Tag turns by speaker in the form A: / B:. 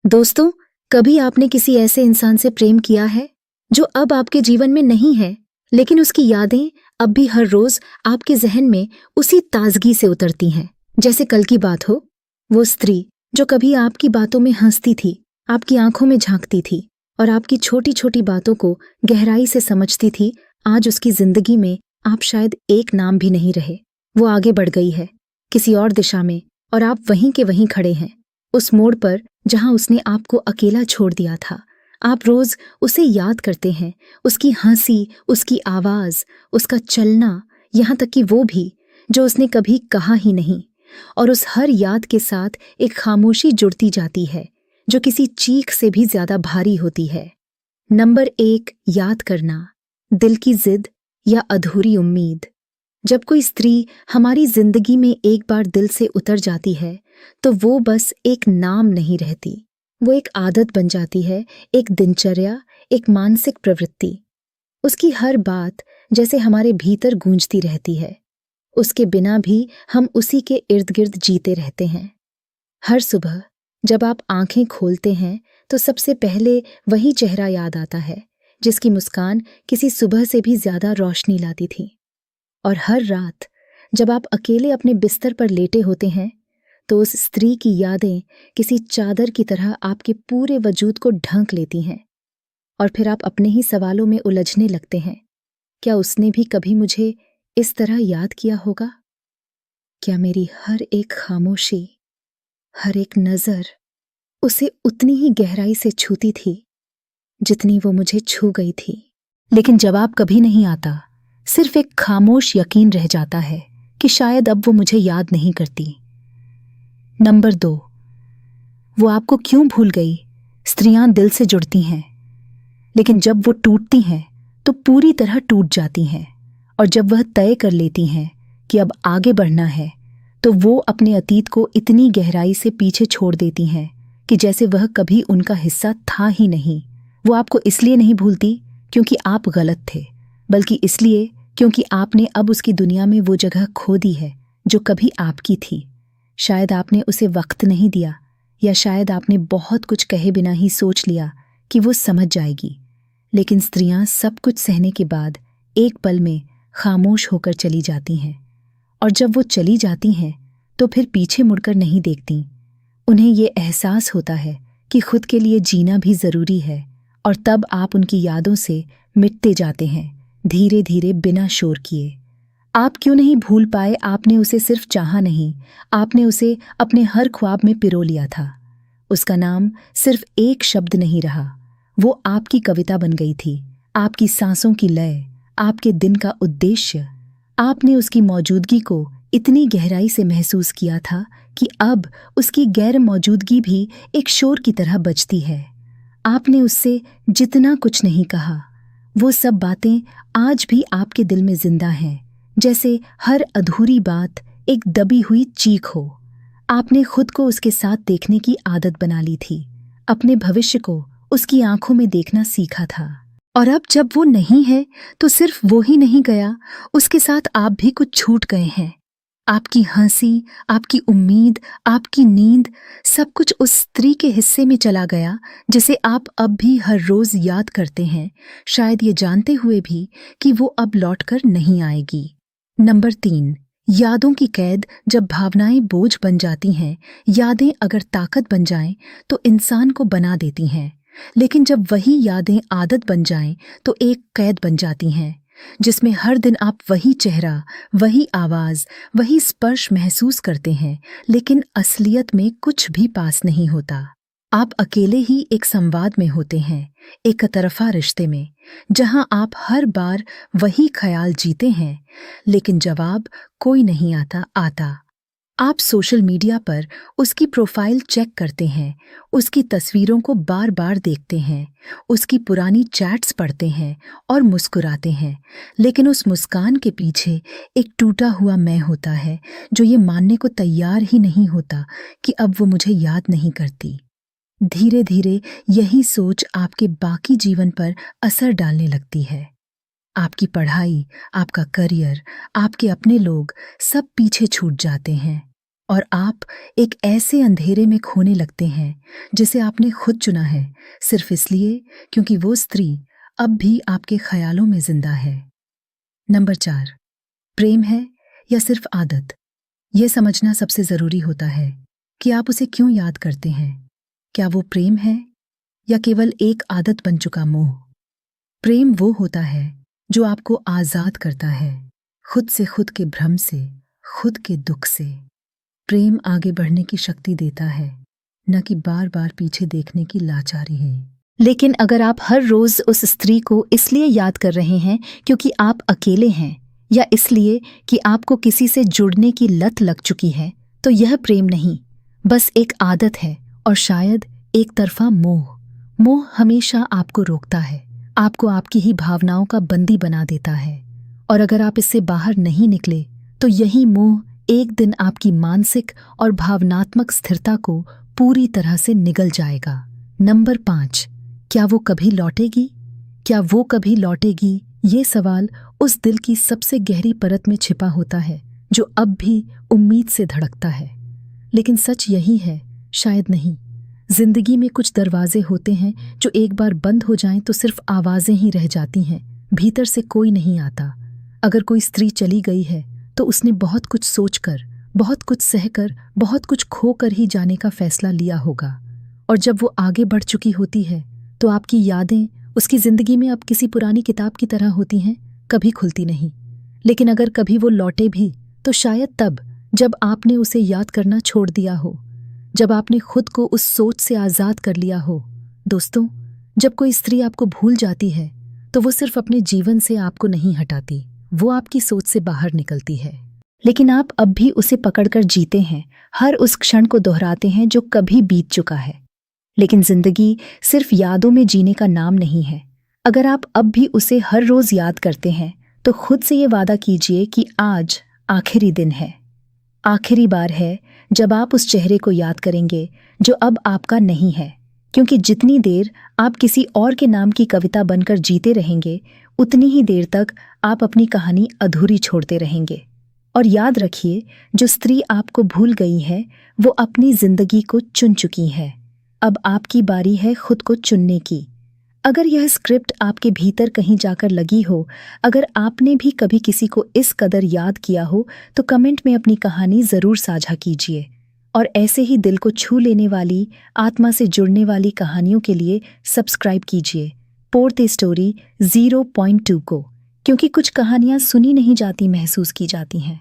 A: दोस्तों, कभी आपने किसी ऐसे इंसान से प्रेम किया है जो अब आपके जीवन में नहीं है, लेकिन उसकी यादें अब भी हर रोज आपके जहन में उसी ताजगी से उतरती हैं जैसे कल की बात हो। वो स्त्री जो कभी आपकी बातों में हंसती थी, आपकी आंखों में झांकती थी और आपकी छोटी छोटी बातों को गहराई से समझती थी, आज उसकी जिंदगी में आप शायद एक नाम भी नहीं रहे। वो आगे बढ़ गई है किसी और दिशा में और आप वहीं के वहीं खड़े हैं, उस मोड़ पर जहां उसने आपको अकेला छोड़ दिया था। आप रोज उसे याद करते हैं, उसकी हंसी, उसकी आवाज, उसका चलना, यहाँ तक कि वो भी जो उसने कभी कहा ही नहीं। और उस हर याद के साथ एक खामोशी जुड़ती जाती है जो किसी चीख से भी ज्यादा भारी होती है। नंबर 1, याद करना, दिल की जिद या अधूरी उम्मीद। जब कोई स्त्री हमारी जिंदगी में एक बार दिल से उतर जाती है तो वो बस एक नाम नहीं रहती, वो एक आदत बन जाती है, एक दिनचर्या, एक मानसिक प्रवृत्ति। उसकी हर बात जैसे हमारे भीतर गूंजती रहती है, उसके बिना भी हम उसी के इर्द गिर्द जीते रहते हैं। हर सुबह जब आप आंखें खोलते हैं तो सबसे पहले वही चेहरा याद आता है जिसकी मुस्कान किसी सुबह से भी ज्यादा रोशनी लाती थी। और हर रात जब आप अकेले अपने बिस्तर पर लेटे होते हैं तो उस स्त्री की यादें किसी चादर की तरह आपके पूरे वजूद को ढक लेती हैं। और फिर आप अपने ही सवालों में उलझने लगते हैं, क्या उसने भी कभी मुझे इस तरह याद किया होगा? क्या मेरी हर एक खामोशी, हर एक नजर उसे उतनी ही गहराई से छूती थी जितनी वो मुझे छू गई थी? लेकिन जवाब कभी नहीं आता, सिर्फ एक खामोश यकीन रह जाता है कि शायद अब वो मुझे याद नहीं करती। नंबर 2, वो आपको क्यों भूल गई? स्त्रियां दिल से जुड़ती हैं, लेकिन जब वो टूटती हैं तो पूरी तरह टूट जाती हैं। और जब वह तय कर लेती हैं कि अब आगे बढ़ना है तो वो अपने अतीत को इतनी गहराई से पीछे छोड़ देती हैं कि जैसे वह कभी उनका हिस्सा था ही नहीं। वो आपको इसलिए नहीं भूलती क्योंकि आप गलत थे, बल्कि इसलिए क्योंकि आपने अब उसकी दुनिया में वो जगह खो दी है जो कभी आपकी थी। शायद आपने उसे वक्त नहीं दिया, या शायद आपने बहुत कुछ कहे बिना ही सोच लिया कि वो समझ जाएगी। लेकिन स्त्रियां सब कुछ सहने के बाद एक पल में खामोश होकर चली जाती हैं, और जब वो चली जाती हैं तो फिर पीछे मुड़कर नहीं देखती। उन्हें ये एहसास होता है कि खुद के लिए जीना भी जरूरी है, और तब आप उनकी यादों से मिटते जाते हैं, धीरे धीरे बिना शोर किए। आप क्यों नहीं भूल पाए? आपने उसे सिर्फ चाहा नहीं, आपने उसे अपने हर ख्वाब में पिरो लिया था। उसका नाम सिर्फ एक शब्द नहीं रहा, वो आपकी कविता बन गई थी, आपकी सांसों की लय, आपके दिन का उद्देश्य। आपने उसकी मौजूदगी को इतनी गहराई से महसूस किया था कि अब उसकी गैर मौजूदगी भी एक शोर की तरह बजती है। आपने उससे जितना कुछ नहीं कहा, वो सब बातें आज भी आपके दिल में जिंदा हैं, जैसे हर अधूरी बात एक दबी हुई चीख हो। आपने खुद को उसके साथ देखने की आदत बना ली थी, अपने भविष्य को उसकी आंखों में देखना सीखा था। और अब जब वो नहीं है तो सिर्फ वो ही नहीं गया, उसके साथ आप भी कुछ छूट गए हैं। आपकी हंसी, आपकी उम्मीद, आपकी नींद, सब कुछ उस स्त्री के हिस्से में चला गया जिसे आप अब भी हर रोज याद करते हैं, शायद ये जानते हुए भी कि वो अब लौटकर नहीं आएगी। नंबर 3, यादों की कैद। जब भावनाएं बोझ बन जाती हैं, यादें अगर ताकत बन जाएं तो इंसान को बना देती हैं, लेकिन जब वही यादें आदत बन जाएं तो एक कैद बन जाती हैं जिसमें हर दिन आप वही चेहरा, वही आवाज, वही स्पर्श महसूस करते हैं, लेकिन असलियत में कुछ भी पास नहीं होता। आप अकेले ही एक संवाद में होते हैं, एक तरफा रिश्ते में, जहां आप हर बार वही ख्याल जीते हैं, लेकिन जवाब कोई नहीं आता। आप सोशल मीडिया पर उसकी प्रोफाइल चेक करते हैं, उसकी तस्वीरों को बार बार देखते हैं, उसकी पुरानी चैट्स पढ़ते हैं और मुस्कुराते हैं, लेकिन उस मुस्कान के पीछे एक टूटा हुआ मैं होता है जो ये मानने को तैयार ही नहीं होता कि अब वो मुझे याद नहीं करती। धीरे धीरे यही सोच आपके बाकी जीवन पर असर डालने लगती है। आपकी पढ़ाई, आपका करियर, आपके अपने लोग सब पीछे छूट जाते हैं। और आप एक ऐसे अंधेरे में खोने लगते हैं जिसे आपने खुद चुना है, सिर्फ इसलिए क्योंकि वो स्त्री अब भी आपके ख्यालों में जिंदा है। नंबर 4, प्रेम है या सिर्फ आदत? यह समझना सबसे जरूरी होता है कि आप उसे क्यों याद करते हैं। क्या वो प्रेम है या केवल एक आदत बन चुका मोह? प्रेम वो होता है जो आपको आजाद करता है, खुद से, खुद के भ्रम से, खुद के दुख से। प्रेम आगे बढ़ने की शक्ति देता है, न कि बार बार पीछे देखने की लाचारी है। लेकिन अगर आप हर रोज उस स्त्री को इसलिए याद कर रहे हैं क्योंकि आप अकेले हैं या इसलिए कि आपको किसी से जुड़ने की लत लग चुकी है, तो यह प्रेम नहीं, बस एक आदत है और शायद एक तरफा मोह। मोह हमेशा आपको रोकता है, आपको आपकी ही भावनाओं का बंदी बना देता है, और अगर आप इससे बाहर नहीं निकले तो यही मोह एक दिन आपकी मानसिक और भावनात्मक स्थिरता को पूरी तरह से निगल जाएगा। नंबर 5, क्या वो कभी लौटेगी? क्या वो कभी लौटेगी? ये सवाल उस दिल की सबसे गहरी परत में छिपा होता है जो अब भी उम्मीद से धड़कता है। लेकिन सच यही है, शायद नहीं। जिंदगी में कुछ दरवाजे होते हैं जो एक बार बंद हो जाएं तो सिर्फ आवाजें ही रह जाती हैं, भीतर से कोई नहीं आता। अगर कोई स्त्री चली गई है तो उसने बहुत कुछ सोचकर, बहुत कुछ सहकर, बहुत कुछ खोकर ही जाने का फैसला लिया होगा। और जब वो आगे बढ़ चुकी होती है तो आपकी यादें उसकी जिंदगी में अब किसी पुरानी किताब की तरह होती हैं, कभी खुलती नहीं। लेकिन अगर कभी वो लौटे भी तो शायद तब जब आपने उसे याद करना छोड़ दिया हो, जब आपने खुद को उस सोच से आज़ाद कर लिया हो। दोस्तों, जब कोई स्त्री आपको भूल जाती है तो वो सिर्फ अपने जीवन से आपको नहीं हटाती, वो आपकी सोच से बाहर निकलती है। लेकिन आप अब भी उसे पकड़कर जीते हैं, हर उस क्षण को दोहराते हैं जो कभी बीत चुका है। लेकिन जिंदगी सिर्फ यादों में जीने का नाम नहीं है। अगर आप अब भी उसे हर रोज याद करते हैं तो खुद से ये वादा कीजिए कि आज आखिरी दिन है, आखिरी बार है जब आप उस चेहरे को याद करेंगे जो अब आपका नहीं है। क्योंकि जितनी देर आप किसी और के नाम की कविता बनकर जीते रहेंगे, उतनी ही देर तक आप अपनी कहानी अधूरी छोड़ते रहेंगे। और याद रखिए, जो स्त्री आपको भूल गई है वो अपनी जिंदगी को चुन चुकी है। अब आपकी बारी है खुद को चुनने की। अगर यह स्क्रिप्ट आपके भीतर कहीं जाकर लगी हो, अगर आपने भी कभी किसी को इस कदर याद किया हो, तो कमेंट में अपनी कहानी ज़रूर साझा कीजिए। और ऐसे ही दिल को छू लेने वाली, आत्मा से जुड़ने वाली कहानियों के लिए सब्सक्राइब कीजिए पोरते स्टोरी 0.2 को, क्योंकि कुछ कहानियाँ सुनी नहीं जाती, महसूस की जाती हैं।